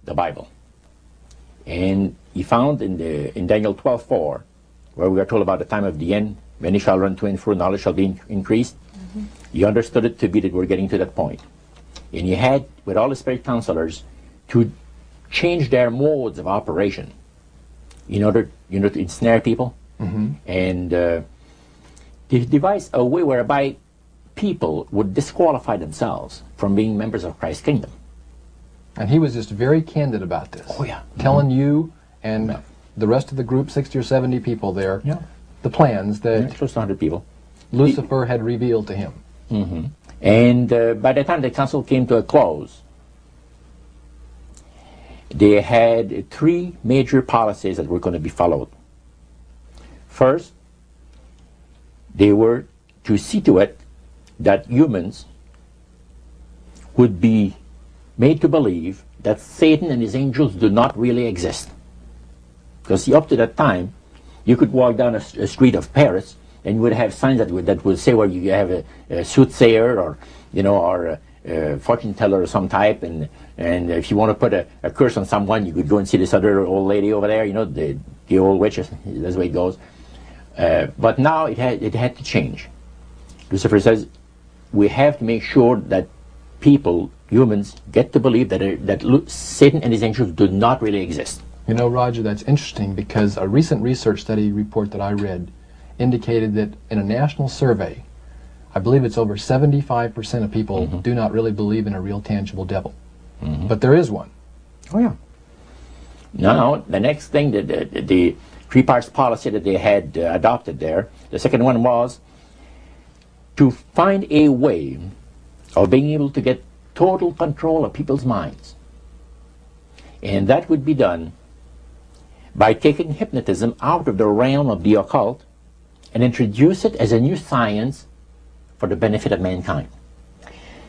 the Bible. And he found in Daniel 12:4, where we are told about the time of the end, many shall run to and fro, knowledge shall be increased. He understood it to be that we're getting to that point. And he had, with all the spirit counselors, to change their modes of operation in order, to ensnare people. And they devised a way whereby people would disqualify themselves from being members of Christ's kingdom. And he was just very candid about this. Oh, yeah. Telling you and the rest of the group, 60 or 70 people there, the plans that close to 100 people. Lucifer had revealed to him. And by the time the council came to a close, they had three major policies that were going to be followed. First, they were to see to it that humans would be made to believe that Satan and his angels do not really exist. Because up to that time, you could walk down a street of Paris and you would have signs that would say where you have a soothsayer or a fortune teller of some type, and if you want to put a curse on someone, you could go and see this other old lady over there, the old witch. That's the way it goes. But now it had to change. Lucifer says we have to make sure that people, humans, get to believe that Satan and his angels do not really exist. You know, Roger, that's interesting because a recent research study report that I read indicated that in a national survey, I believe it's over 75% of people do not really believe in a real tangible devil. But there is one. Oh, yeah. Now, the next thing, the three parts policy that they had adopted there, the second one was to find a way of being able to get total control of people's minds. And that would be done by taking hypnotism out of the realm of the occult and introduce it as a new science for the benefit of mankind.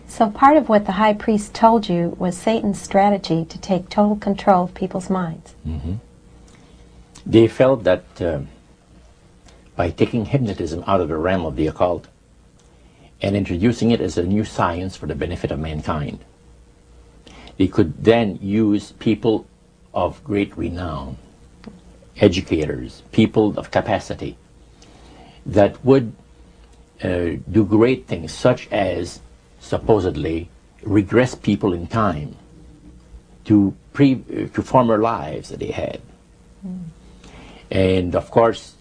So part of what the high priest told you was Satan's strategy to take total control of people's minds. They felt that by taking hypnotism out of the realm of the occult and introducing it as a new science for the benefit of mankind, they could then use people of great renown, educators, people of capacity, that would do great things, such as supposedly regress people in time to former lives that they had. And of course,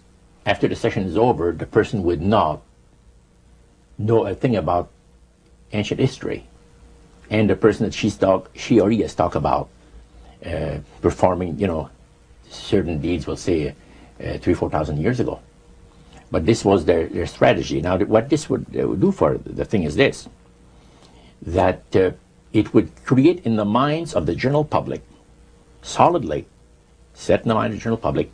after the session is over, the person would not know a thing about ancient history, and the person that she or he has talked about performing, certain deeds, we'll say 3,000-4,000 years ago. But this was their strategy. Now, what this would do for the thing is this, that it would create in the minds of the general public, solidly set in the mind of the general public,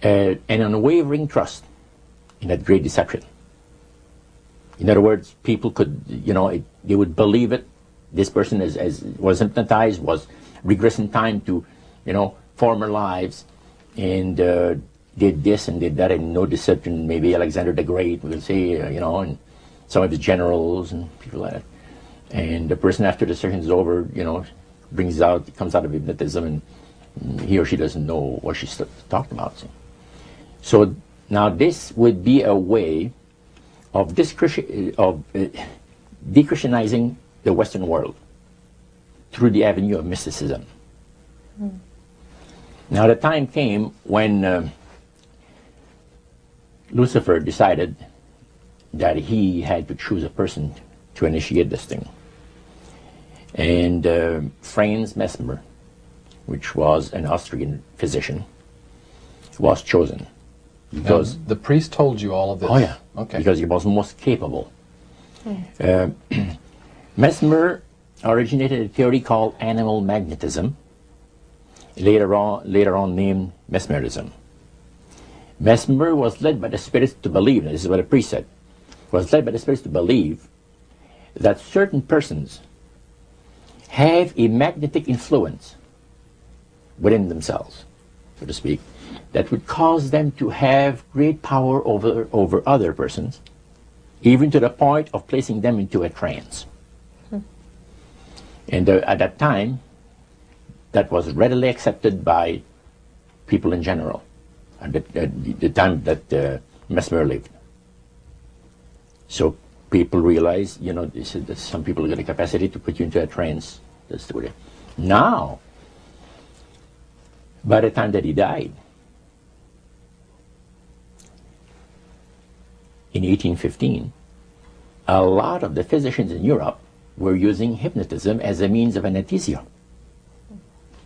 an unwavering trust in that great deception. In other words, people could, they would believe it. This person was hypnotized, was regressed in time to, former lives, and did this and did that, and no deception. Maybe Alexander the Great, we'll say, and some of his generals and people like that. And the person, after the session is over, comes out of hypnotism, and he or she doesn't know what she's talking about. So now this would be a way of dechristianizing the Western world through the avenue of mysticism. Now the time came when Lucifer decided that he had to choose a person to initiate this thing. And Franz Mesmer, which was an Austrian physician, was chosen. Because now, the priest told you all of this? Oh yeah, okay. Because he was most capable. Mesmer originated a theory called animal magnetism, later on named mesmerism. Mesmer was led by the spirits to believe, and this is what the priest said, was led by the spirits to believe that certain persons have a magnetic influence within themselves, so to speak, that would cause them to have great power over other persons, even to the point of placing them into a trance. And at that time, that was readily accepted by people in general at the time that Mesmer lived. So people realized, you know, that some people got a capacity to put you into a trance. That's the way. Now, by the time that he died, in 1815, a lot of the physicians in Europe were using hypnotism as a means of anesthesia.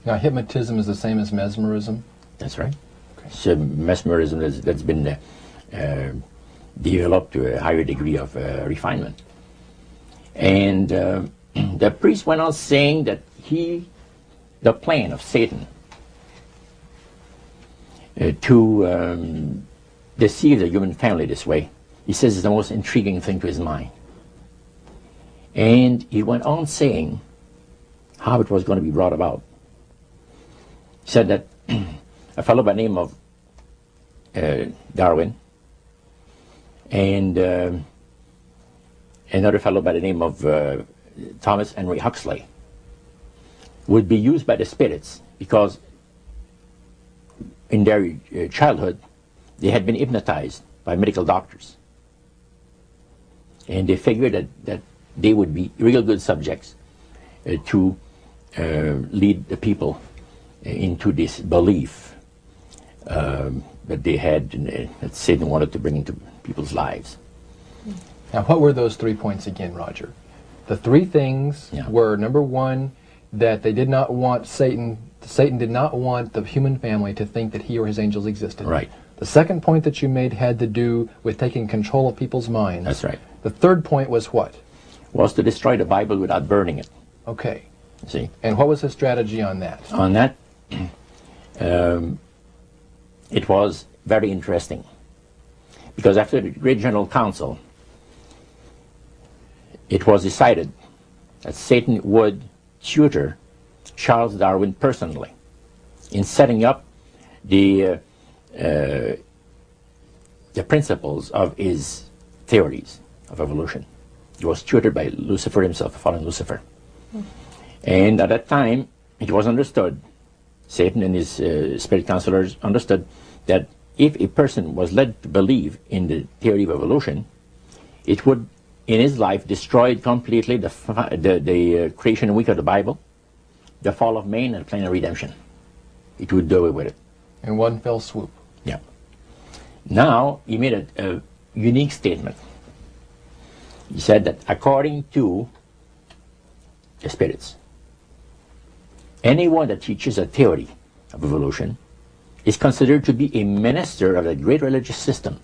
Now, hypnotism is the same as mesmerism? That's right. Okay. So mesmerism that's been developed to a higher degree of refinement. And the priest went on saying that the plan of Satan to deceive the human family this way, he says is the most intriguing thing to his mind. And he went on saying how it was going to be brought about. He said that a fellow by the name of Darwin and another fellow by the name of Thomas Henry Huxley would be used by the spirits because in their childhood they had been hypnotized by medical doctors. And they figured that they would be real good subjects to lead the people into this belief that they had, that Satan wanted to bring into people's lives. Now, what were those 3 points again, Roger? The 3 things were, number 1, that they did not want Satan did not want the human family to think that he or his angels existed. Right. The second point that you made had to do with taking control of people's minds. That's right. The third point was what? Was to destroy the Bible without burning it. Okay. See? And what was his strategy on that? On that, it was very interesting. Because after the Great General Council, it was decided that Satan would tutor Charles Darwin personally in setting up the principles of his theories of evolution. He was tutored by Lucifer himself, fallen Lucifer. And at that time, it was understood, Satan and his spirit counselors understood, that if a person was led to believe in the theory of evolution, it would, in his life, destroy completely the creation week of the Bible, the fall of man, and the plan of redemption. It would do away with it. In one fell swoop. Yeah. Now, he made a unique statement. He said that according to the spirits, anyone that teaches a theory of evolution is considered to be a minister of a great religious system.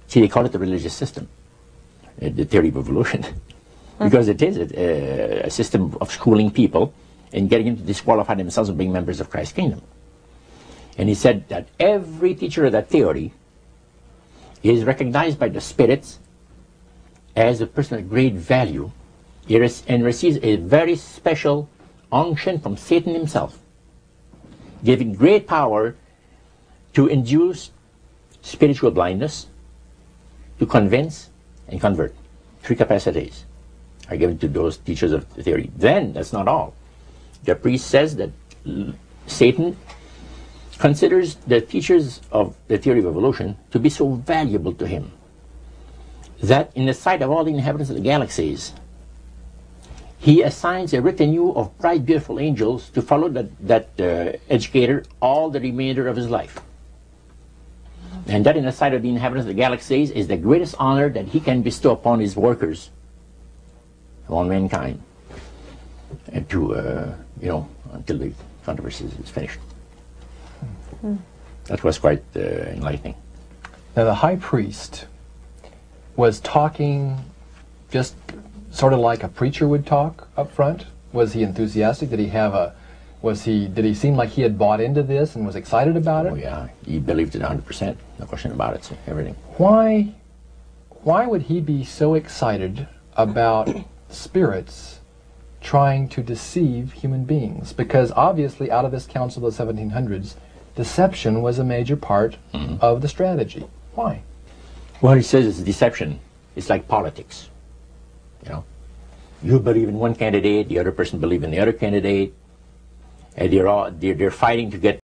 See, they call it the religious system, the theory of evolution, because it is a system of schooling people and getting them to disqualify themselves from being members of Christ's kingdom. And he said that every teacher of that theory is recognized by the spirits as a person of great value and receives a very special unction from Satan himself, giving great power to induce spiritual blindness, to convince and convert. 3 capacities are given to those teachers of the theory. Then, that's not all. The priest says that Satan considers the teachers of the theory of evolution to be so valuable to him that in the sight of all the inhabitants of the galaxies, he assigns a retinue of bright, beautiful angels to follow that educator all the remainder of his life. And that in the sight of the inhabitants of the galaxies is the greatest honor that he can bestow upon his workers, upon mankind, and to, until the controversy is finished. That was quite enlightening. Now, the high priest was talking just sort of like a preacher would talk up front. Was he enthusiastic? Did he seem like he had bought into this and was excited about it? Oh yeah, he believed it 100%, no question about it, so everything. Why would he be so excited about spirits trying to deceive human beings? Because obviously out of this council of the 1700s, deception was a major part of the strategy. Why? Well, he says it's deception. It's like politics. You believe in one candidate, the other person believes in the other candidate, And they're fighting to get